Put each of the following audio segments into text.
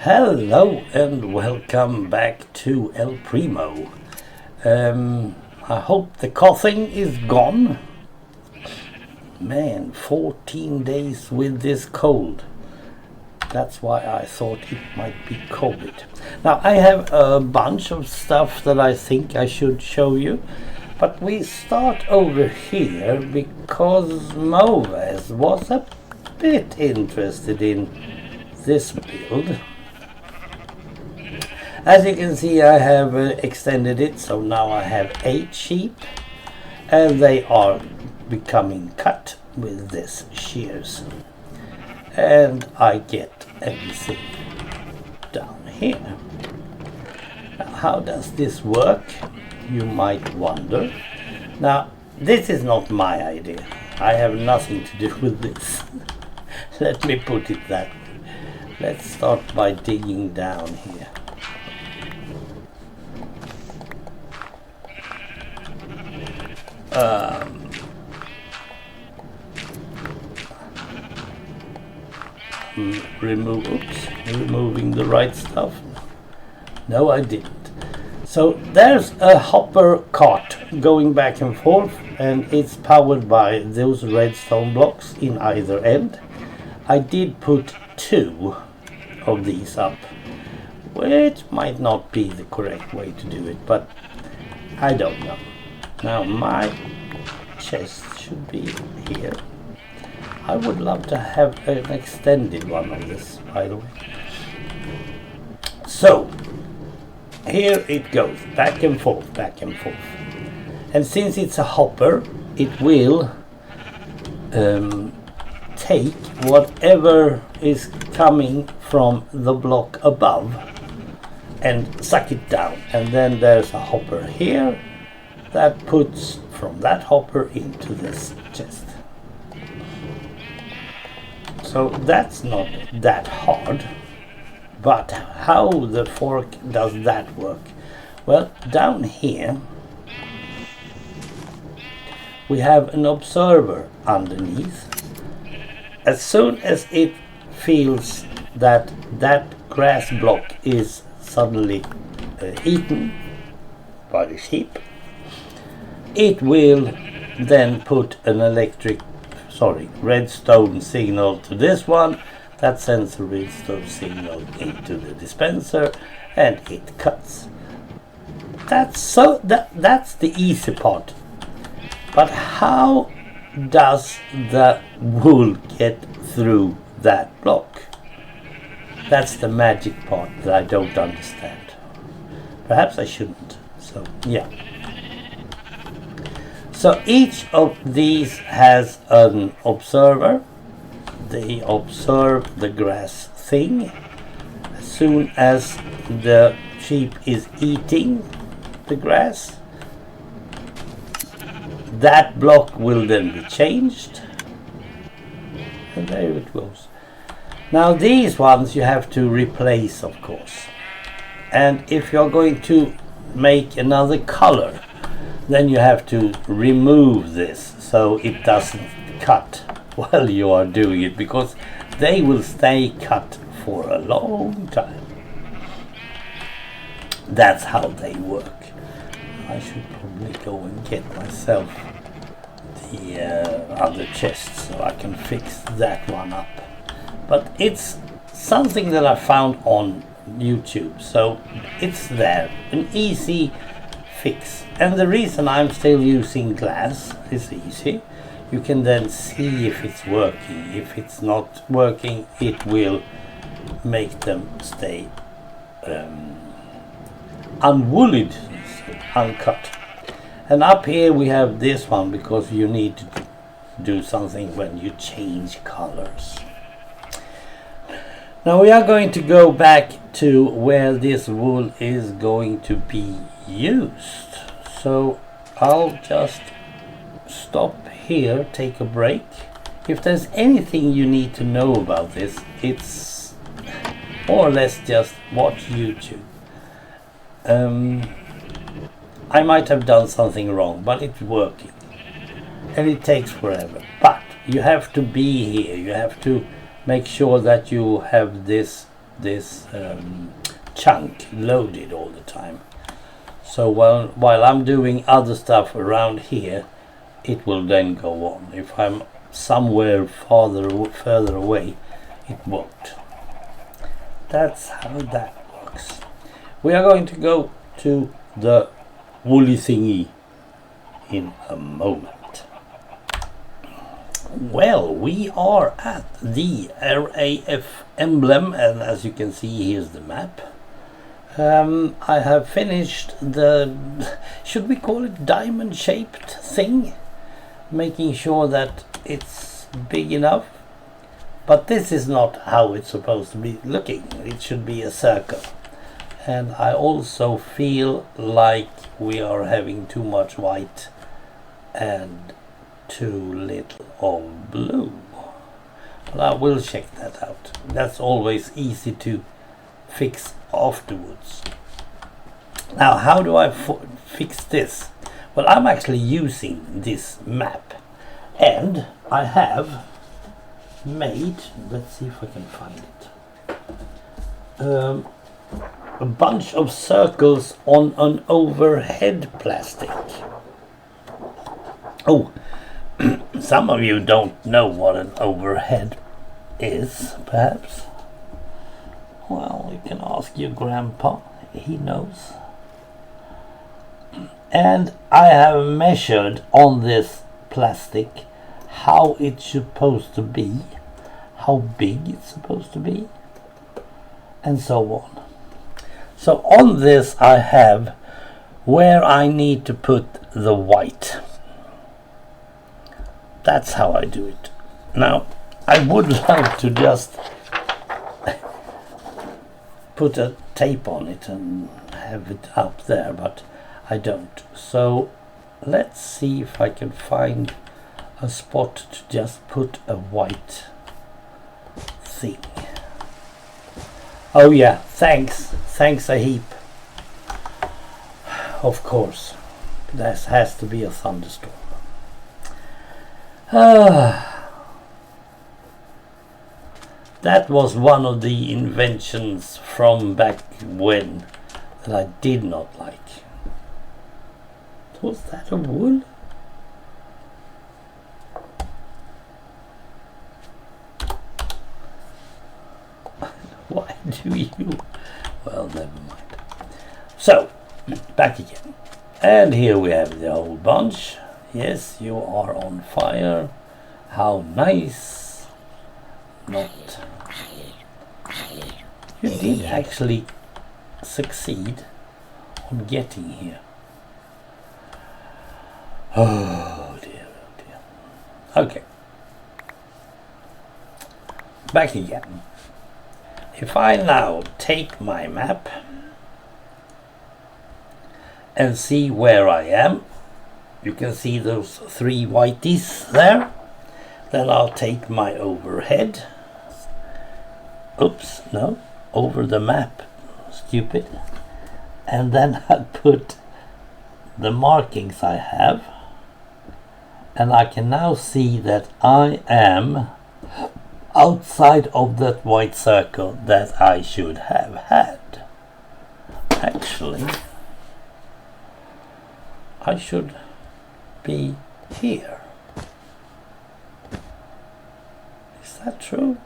Hello and welcome back to El Primo. I hope the coughing is gone. Man, 14 days with this cold. That's why I thought it might be COVID. Now I have a bunch of stuff that I think I should show you. But we start over here because Mauvais was a bit interested in this build. As you can see, I have extended it, so now I have 8 sheep and they are becoming cut with this shears, and I get everything down here. Now, how does this work, you might wonder. Now this is not my idea, I have nothing to do with this. Let me put it that way. Let's start by digging down here. Removing the right stuff. No, I didn't. So there's a hopper cart going back and forth, and it's powered by those redstone blocks in either end. I did put 2 of these up, which might not be the correct way to do it, but I don't know. Now my chest should be here. I would love to have an extended one of this, by the way. So here it goes, back and forth, back and forth. And since it's a hopper, it will take whatever is coming from the block above and suck it down. And then there's a hopper here that puts from that hopper into this chest. So that's not that hard. But how the fork does that work? Well, down here we have an observer underneath. As soon as it feels that that grass block is suddenly eaten by the sheep, it will then put an redstone signal to this one. That sends a redstone signal into the dispenser and it cuts. That's the easy part. But how does the wool get through that block? That's the magic part that I don't understand. Perhaps I shouldn't. So yeah. So each of these has an observer. They observe the grass thing. As soon as the sheep is eating the grass, that block will then be changed. And there it goes. Now these ones you have to replace, of course. And if you're going to make another color, then you have to remove this so it doesn't cut while you are doing it, because they will stay cut for a long time. That's how they work. I should probably go and get myself the other chest so I can fix that one up. But it's something that I found on YouTube, so it's there, an easy fix. And the reason I'm still using glass is easy. You can then see if it's working. If it's not working, it will make them stay unwooled, uncut. And up here we have this one, because you need to do something when you change colors. Now we are going to go back to where this wool is going to be used. So I'll just stop here, take a break. If there's anything you need to know about this, it's more or less just watch YouTube. I might have done something wrong, but it's working. And it takes forever. But you have to be here. You have to make sure that you have this this chunk loaded all the time. So while I'm doing other stuff around here, it will then go on. If I'm somewhere further away, it won't. That's how that works. We are going to go to the woolly thingy in a moment. Well, we are at the RAF emblem, and as you can see, here's the map. I have finished the, should we call it diamond shaped thing, making sure that it's big enough, but this is not how it's supposed to be looking. It should be a circle, and I also feel like we are having too much white and too little of blue, but I will check that out. That's always easy to fix afterwards. Now, how do I fix this? Well, I'm actually using this map, and I have made, let's see if I can find it, a bunch of circles on an overhead plastic. Oh, some of you don't know what an overhead is, perhaps. Well, you can ask your grandpa, he knows. And I have measured on this plastic how it's supposed to be, how big it's supposed to be, and so on. So on this I have where I need to put the white. That's how I do it. Now, I would like to just put a tape on it and have it up there, but I don't. So let's see if I can find a spot to just put a white thing. Oh yeah, thanks a heap. Of course, there has to be a thunderstorm. That was one of the inventions from back when that I did not like. Was that a wool? Why do you? Well, never mind. So, back again. And here we have the whole bunch. Yes, you are on fire. How nice. Not. You did actually succeed on getting here. Oh dear, oh dear. Okay. Back again. If I now take my map and see where I am, you can see those three whiteys there. Then I'll take my overhead. Oops, no, over the map. Stupid. And then I'll put the markings I have. And I can now see that I am outside of that white circle that I should have had. Actually, I should be here. Is that true?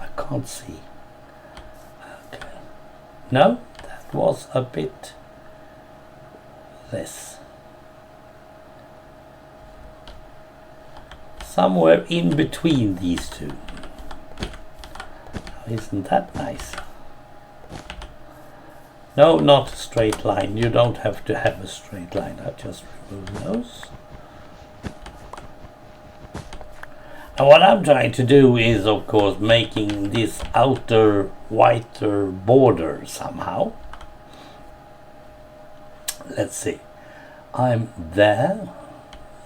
I can't see. Okay. No, that was a bit less. Somewhere in between these two. Isn't that nice? No, not a straight line. You don't have to have a straight line. I just remove those. And what I'm trying to do is, of course, making this outer whiter border somehow. Let's see. I'm there.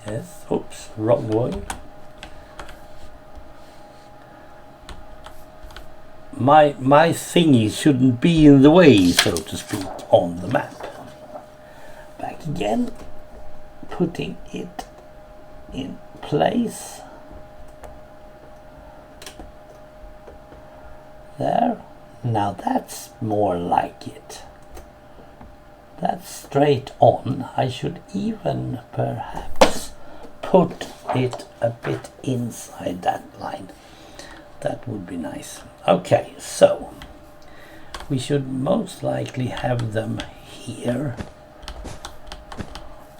Yes. Oops, wrong way. My thingy shouldn't be in the way, so to speak, on the map. Back again, putting it in place. Now that's more like it. That's straight on. I should even perhaps put it a bit inside that line. That would be nice. Okay, so we should most likely have them here.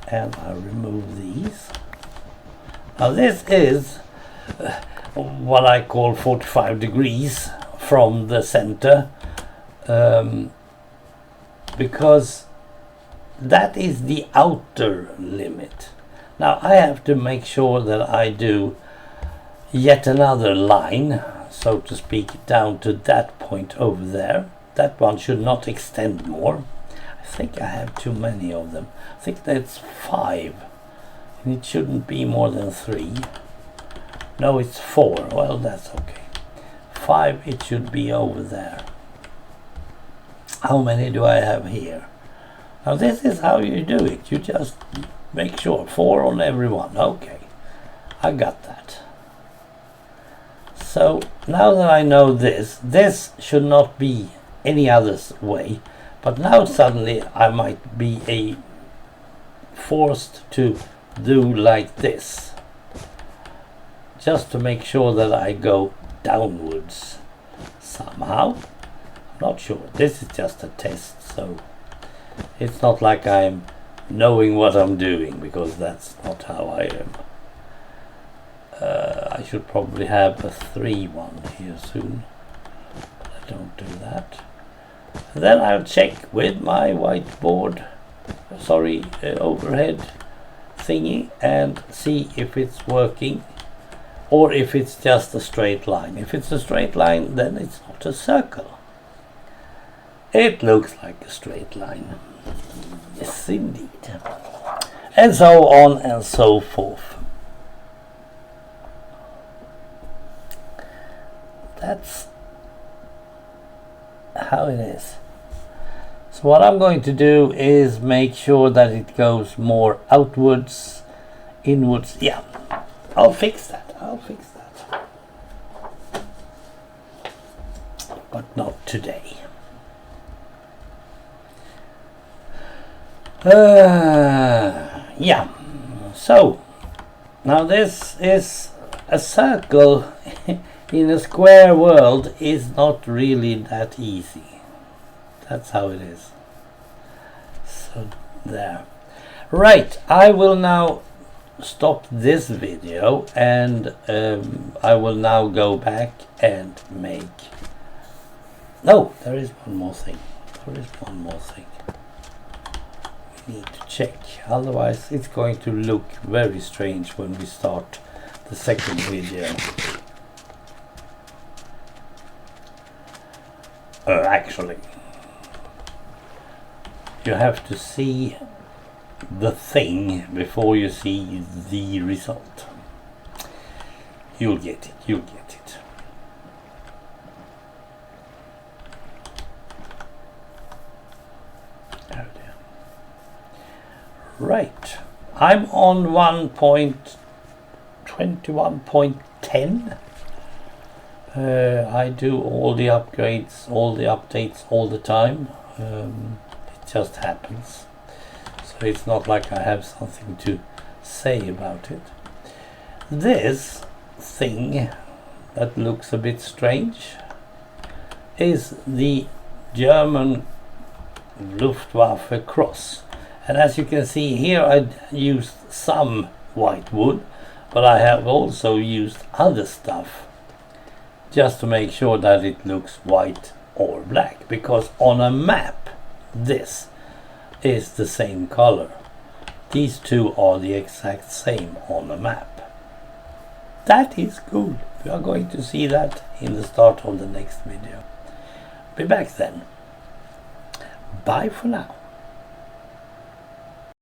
And I'll remove these. Now this is what I call 45 degrees from the center, because that is the outer limit. Now I have to make sure that I do yet another line, so to speak, down to that point over there. That one should not extend more. I think I have too many of them. I think that's 5. And it shouldn't be more than 3. No, it's 4. Well, that's okay. 5 it should be over there. How many do I have here? Now this is how you do it. You just make sure 4 on every one. Okay, I got that. So now that I know this should not be any other way. But now suddenly I might be forced to do like this, just to make sure that I go downwards somehow. I'm not sure. This is just a test, so it's not like I'm knowing what I'm doing, because that's not how I am. I should probably have a 3 one here soon, but I don't do that. And then I'll check with my whiteboard, overhead thingy, and see if it's working or if it's just a straight line. If it's a straight line, then it's not a circle. It looks like a straight line. Yes, indeed. And so on and so forth. That's how it is. So what I'm going to do is make sure that it goes more outwards, inwards. Yeah, I'll fix that. But not today. Yeah, so now this is a circle in a square world is not really that easy. That's how it is. So there. Right, I will now stop this video, and I will now go back and make... No, there is one more thing. We need to check, otherwise it's going to look very strange when we start the second video. Actually, you have to see the thing before you see the result. You'll get it. Oh dear. Right, I'm on 1.21.10. I do all the upgrades, all the updates all the time. It just happens. So it's not like I have something to say about it. This thing that looks a bit strange is the German Luftwaffe cross. And as you can see here, I used some white wood, but I have also used other stuff just to make sure that it looks white or black, because on a map this is the same color. These two are the exact same on a map. That is cool. We are going to see that in the start of the next video. Be back then. Bye for now.